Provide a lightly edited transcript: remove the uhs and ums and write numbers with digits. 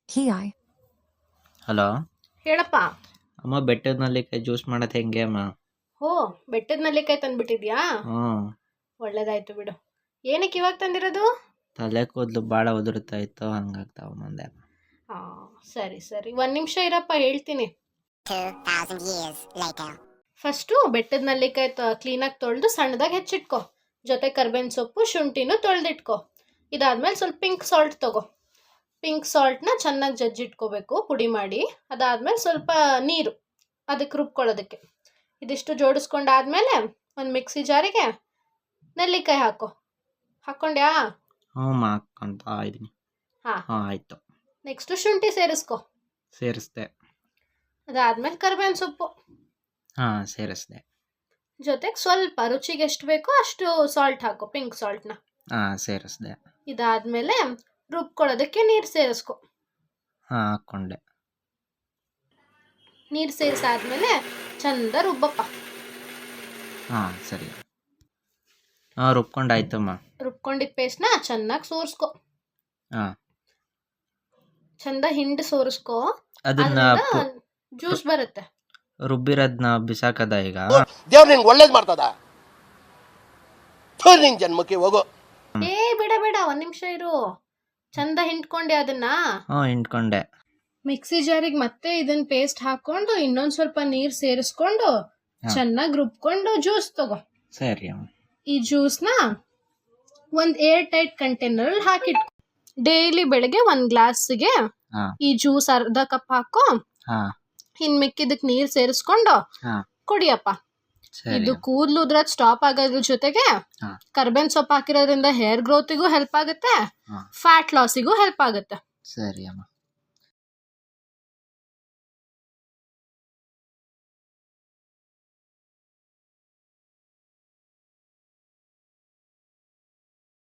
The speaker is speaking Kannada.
Hi. ಹಲೋ ಹೇಳಪ್ಪ. ಅಮ್ಮ, ಬೆಟ್ಟದ ನಲ್ಲಿಕಾಯಿ ಜ್ಯೂಸ್ ಮಾಡೋದು ಹೆಂಗೆ ಅಮ್ಮ? ಹೋ, ಬೆಟ್ಟದ ನಲ್ಲಿಕಾಯಿ ತಂದ್ಬಿಟ್ಟಿದ್ಯಾ? ಹ್ಞೂ. ಒಳ್ಳೇದಾಯ್ತು ಬಿಡು. ಏನಕ್ಕೆ ಇವಾಗ ತಂದಿರೋದು? ತಲೆ ಕೂದಲು ಭಾಳ ಉದುರ್ತಾ ಇತ್ತು, ಹಂಗಾಗಿ ತಗೊಂಬಂದೆ. ಹಾ, ಸರಿ ಸರಿ, ಒಂದ್ ನಿಮಿಷ ಇರಪ್ಪ, ಹೇಳ್ತೀನಿ. 2000 years later. ಫಸ್ಟು ಬೆಟ್ಟದ ನಲ್ಲಿಕಾಯಿ ಕ್ಲೀನಾಗಿ ತೊಳೆದು ಸಣ್ಣದಾಗಿ ಹೆಚ್ಚಿಟ್ಕೊ. ಜೊತೆ ಕರ್ಬೇವಿನ ಸೊಪ್ಪು, ಶುಂಠಿನೂ ತೊಳೆದಿಟ್ಕೊ. ಇದಾದ್ಮೇಲೆ ಸ್ವಲ್ಪ ಪಿಂಕ್ ಸಾಲ್ಟ್ ತಗೋ. ಪಿಂಕ್ ಸಾಲ್ಟ್ನ ಚೆನ್ನಾಗಿ ಜಜ್ಜಿಟ್ಕೋಬೇಕು, ಪುಡಿ ಮಾಡಿ. ಅದಾದ್ಮೇಲೆ ಸ್ವಲ್ಪ ನೀರು ಅದಕ್ಕೆ ರುಬ್ಕೊಳ್ಳೋದಕ್ಕೆ. ಇದಿಷ್ಟು ಜೋಡಿಸ್ಕೊಂಡಾದ್ಮೇಲೆ ಒಂದು ಮಿಕ್ಸಿ ಜಾರಿಗೆ ನೆಲ್ಲಿಕಾಯಿ ಹಾಕ್ಕೊಂಡ್ಯಾ? ಹ್ಞೂ ಹಾಕ್ಕೊಂತಾ ಇದ್ದೀನಿ. ಹಾಂ, ಆಯಿತು. ನೆಕ್ಸ್ಟು ಶುಂಠಿ ಸೇರಿಸ್ಕೊ. ಸೇರಿಸ್ದೆ. ಅದಾದ್ಮೇಲೆ ಕರ್ಬೇವಿನ ಸೊಪ್ಪು, ಸೇರಿಸ್ದೆ. ಜೊತೆಗೆ ಸ್ವಲ್ಪ ರುಚಿಗೆ ಎಷ್ಟು ಬೇಕೋ ಅಷ್ಟು ಸಾಲ್ಟ್ ಹಾಕೋ, ಪಿಂಕ್ ಸಾಲ್ಟ್ನ. ಸೇರಿಸ್ದೆ. ಇದಾದ್ಮೇಲೆ ರುಬ್ಕೊಳ್ಳೋದಕ್ಕೆ ನೀರು ಸೇರಿಸ್ಕೊ. ಹಾಕ್ಕೊಂಡೆ. ನೀರು ಸೇರಿಸಾದ್ಮೇಲೆ ಚಂದ ರುಬ್ಬಪ್ಪ. ಸರಿ. ರುಬ್ಕೊಂಡಾಯ್ತಮ್ಮ. ರುಬ್ಕೊಂಡಿದ್ದ ಪೇಸ್ಟ್ನ ಚೆನ್ನಾಗಿ ಸೋರಿಸ್ಕೊ. ಹಾಂ. ಚಂದ ಹಿಂಡಿ ಸೋರಿಸ್ಕೊ. ಅದನ್ನ ಜ್ಯೂಸ್ ಬರುತ್ತೆ. ರುಬ್ಬಿರೋದನ್ನ ಬಿಸಾಕದ ಈಗ? ದೇವ್ರು ನಿನ್ಗೆ ಒಳ್ಳೇದು ಮಾಡ್ತದ. ನಿನ್ ಜನ್ಮಕ್ಕೆ ಹೋಗೋ. ಬೇಡ ಬೇಡ, ಒಂದ್ ನಿಮಿಷ ಇರು. ಚಂದ ಹಿಂಡ್ಕೊಂಡೆ ಅದನ್ನ. ಹಿಂಡ್ಕೊಂಡೆ. ಮಿಕ್ಸಿ ಜಾರಿಗೆ ಮತ್ತೆ ಇದನ್ನ ಪೇಸ್ಟ್ ಹಾಕೊಂಡು ಇನ್ನೊಂದ್ ಸ್ವಲ್ಪ ನೀರ್ ಸೇರಿಸ್ಕೊಂಡು ಚೆನ್ನಾಗಿ ರುಬ್ಕೊಂಡು ಜ್ಯೂಸ್ ತಗೋ. ಸರಿ ಅಮ್ಮ. ಈ ಜ್ಯೂಸ್ನ ಒಂದ್ ಏರ್ ಟೈಟ್ ಕಂಟೈನರ್ ಹಾಕಿಟ್ಕೊ. ಡೈಲಿ ಬೆಳಗ್ಗೆ ಒಂದ್ ಗ್ಲಾಸ್ಗೆ ಈ ಜ್ಯೂಸ್ ಅರ್ಧ ಕಪ್ ಹಾಕೋ. ಇನ್ ಮಿಕ್ಕಿದಕ್ ನೀರ್ ಸೇರಿಸ್ಕೊಂಡು ಕುಡಿಯಪ್ಪ. ಇದು ಕೂದಲು ಉದ್ರದ್ ಸ್ಟಾಪ್ ಆಗೋದ್ರ ಜೊತೆಗೆ ಕರ್ಬೇವಿನ ಸೊಪ್ಪು ಹಾಕಿರೋದ್ರಿಂದ ಹೇರ್ ಗ್ರೋತಿಗೂ ಹೆಲ್ಪ್ ಆಗುತ್ತೆ, ಫ್ಯಾಟ್ ಲಾಸಿಗೂ ಹೆಲ್ಪ್ ಆಗುತ್ತೆ. ಸರಿ ಅಮ್ಮ.